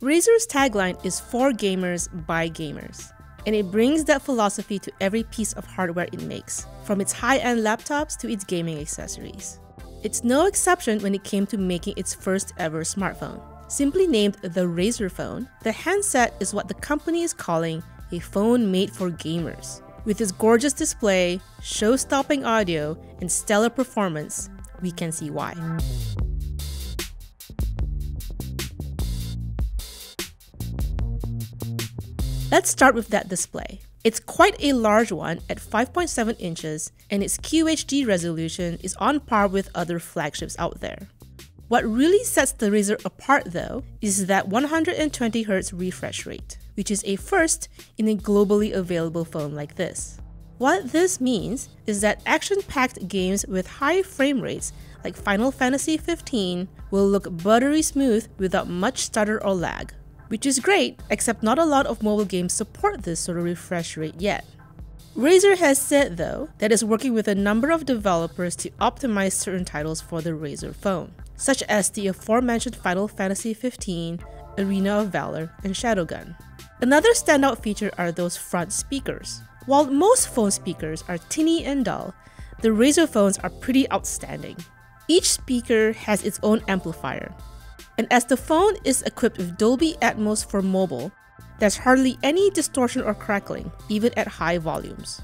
Razer's tagline is for gamers by gamers, and it brings that philosophy to every piece of hardware it makes, from its high-end laptops to its gaming accessories. It's no exception when it came to making its first ever smartphone. Simply named the Razer Phone, the handset is what the company is calling a phone made for gamers. With its gorgeous display, show-stopping audio, and stellar performance, we can see why. Let's start with that display. It's quite a large one at 5.7 inches, and its QHD resolution is on par with other flagships out there. What really sets the Razer apart though is that 120Hz refresh rate, which is a first in a globally available phone like this. What this means is that action-packed games with high frame rates like Final Fantasy 15 will look buttery smooth without much stutter or lag. Which is great, except not a lot of mobile games support this sort of refresh rate yet. Razer has said though that it's working with a number of developers to optimize certain titles for the Razer Phone, such as the aforementioned Final Fantasy 15, Arena of Valor, and Shadowgun. Another standout feature are those front speakers. While most phone speakers are tinny and dull, the Razer phones are pretty outstanding. Each speaker has its own amplifier, and as the phone is equipped with Dolby Atmos for mobile, there's hardly any distortion or crackling, even at high volumes.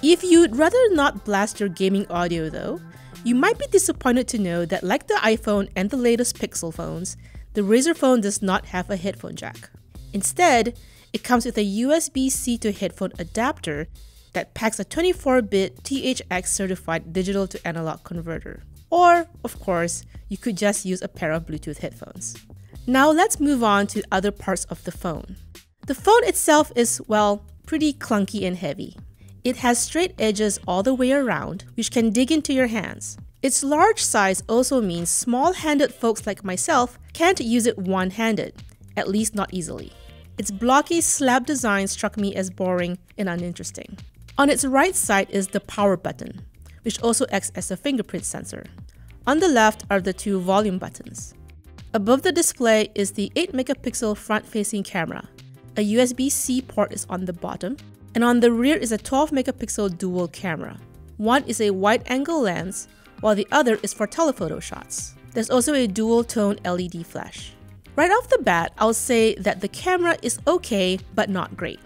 If you'd rather not blast your gaming audio though, you might be disappointed to know that like the iPhone and the latest Pixel phones, the Razer Phone does not have a headphone jack. Instead, it comes with a USB-C to headphone adapter that packs a 24-bit THX certified digital to analog converter. Or, of course, you could just use a pair of Bluetooth headphones. Now let's move on to other parts of the phone. The phone itself is, well, pretty clunky and heavy. It has straight edges all the way around, which can dig into your hands. Its large size also means small-handed folks like myself can't use it one-handed, at least not easily. Its blocky slab design struck me as boring and uninteresting. On its right side is the power button, which also acts as a fingerprint sensor. On the left are the two volume buttons. Above the display is the 8-megapixel front-facing camera. A USB-C port is on the bottom, and on the rear is a 12-megapixel dual camera. One is a wide-angle lens, while the other is for telephoto shots. There's also a dual-tone LED flash. Right off the bat, I'll say that the camera is okay, but not great.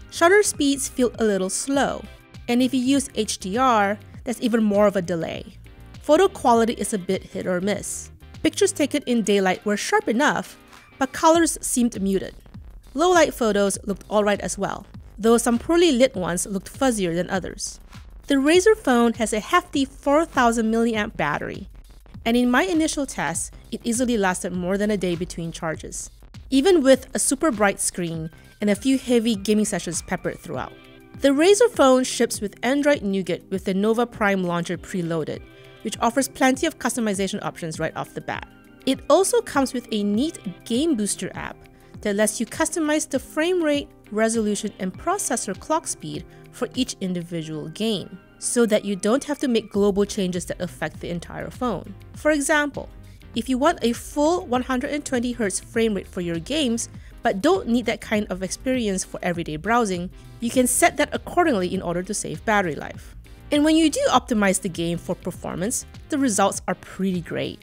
Shutter speeds feel a little slow, and if you use HDR, there's even more of a delay. Photo quality is a bit hit or miss. Pictures taken in daylight were sharp enough, but colors seemed muted. Low-light photos looked alright as well, though some poorly lit ones looked fuzzier than others. The Razer Phone has a hefty 4000 mAh battery, and in my initial tests, it easily lasted more than a day between charges, even with a super bright screen and a few heavy gaming sessions peppered throughout. The Razer Phone ships with Android Nougat with the Nova Prime launcher preloaded, which offers plenty of customization options right off the bat. It also comes with a neat Game Booster app that lets you customize the frame rate, resolution, and processor clock speed for each individual game, so that you don't have to make global changes that affect the entire phone. For example, if you want a full 120Hz frame rate for your games, but don't need that kind of experience for everyday browsing, you can set that accordingly in order to save battery life. And when you do optimize the game for performance, the results are pretty great.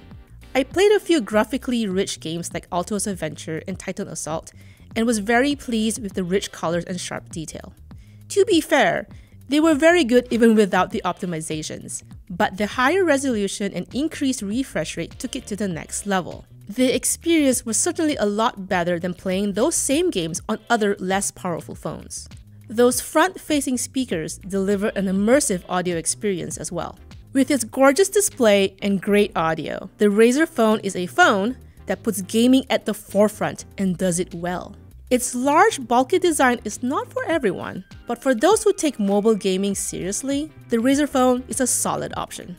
I played a few graphically rich games like Alto's Adventure and Titan Assault, and was very pleased with the rich colors and sharp detail. To be fair, they were very good even without the optimizations, but the higher resolution and increased refresh rate took it to the next level. The experience was certainly a lot better than playing those same games on other less powerful phones. Those front-facing speakers deliver an immersive audio experience as well. With its gorgeous display and great audio, the Razer Phone is a phone that puts gaming at the forefront and does it well. Its large, bulky design is not for everyone, but for those who take mobile gaming seriously, the Razer Phone is a solid option.